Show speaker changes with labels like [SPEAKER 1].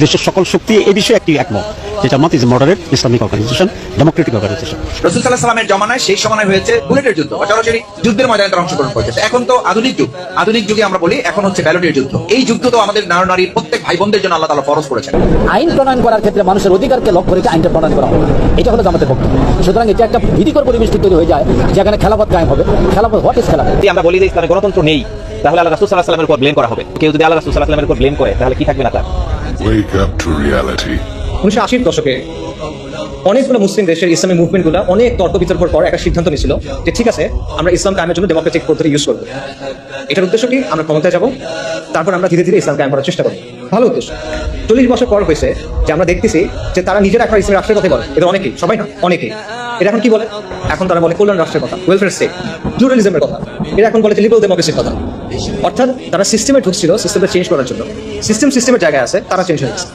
[SPEAKER 1] দেশের সকল শক্তি এই বিষয়ে একটি একমত যে Jamaat is moderate Islamic organisation, democratic organisation.
[SPEAKER 2] রাসূল সাল্লাল্লাহু আলাইহি ওয়াসাল্লামের জমানায় সেই সময় হয়েছে বুলেটের যুদ্ধ বা সরাসরি যুদ্ধের ময়দানে তারা অংশগ্রহণ করতেছে। এখন তো আধুনিক যুগ, আধুনিক যুগে আমরা বলি এখন হচ্ছে ব্যালটের যুদ্ধ। এই যুদ্ধ তো আমাদের নারীর প্রত্যেক ভাই বোনদের জন্য আল্লাহ তাআলা ফরজ করেছেন।
[SPEAKER 3] আইন প্রণয়ন করার ক্ষেত্রে মানুষের অধিকারকে লক্ষ্য রেখে আইনটা প্রণয়ন করা হবে, এটা হলো জামাতের বক্তব্য। সুতরাং এটা একটা ভীতিকর পরিবেশ তৈরি হয়ে যায় যেখানে খেলাফত কায়েম হবে। খেলাফত হোয়াট ইজ খেলাফত?
[SPEAKER 4] যদি আমরা বলি যে ইসলামে গণতন্ত্র নেই, তাহলে আল্লাহ রাসূল সাল্লাল্লাহু আলাইহি ওয়াসাল্লামের উপর ব্লেম করা হবে। কেউ যদি আল্লাহ রাসূল সাল্লাল্লাহু আলাইহি ওয়াসাল্লামের উপর ব্লেম করে তাহলে কি থাকবে না তার?
[SPEAKER 5] Wake up to reality.
[SPEAKER 6] 1980-র দশকে অনেকগুলো মুসলিম দেশের ইসলামী মুভমেন্টগুলো অনেক তর্ক বিতর্কের পর একটা সিদ্ধান্ত নিয়েছিল যে ঠিক আছে, আমরা ইসলাম কায়েমের জন্য ডেমোক্রেটিক পদ্ধতি ইউজ করবো। এটার উদ্দেশ্য কি? আমরা ক্ষমতায় যাব, তারপর আমরা ধীরে ধীরে ইসলাম কায়েম করার চেষ্টা করবো। ভালো উদ্দেশ্য। 40 বছর পর হয়েছে যে আমরা দেখতেছি যে তারা নিজেরা এখন ইসলামী রাষ্ট্রের কথা বলে। এদের অনেকেই, সবাই না, অনেকেই। এরা এখন কি বলে? এখন তারা বলে কল্যাণ রাষ্ট্রের কথা, ওয়েলফেয়ার স্টেট, প্লুরালিজমের কথা। এরা এখন বলে লিবারেল ডেমোক্রেসির কথা। অর্থাৎ তারা সিস্টেমে ঢুকছিল সিস্টেমটা চেঞ্জ করার জন্য। সিস্টেমের জায়গায় আছে, তারা চেঞ্জ হয়ে গেছে।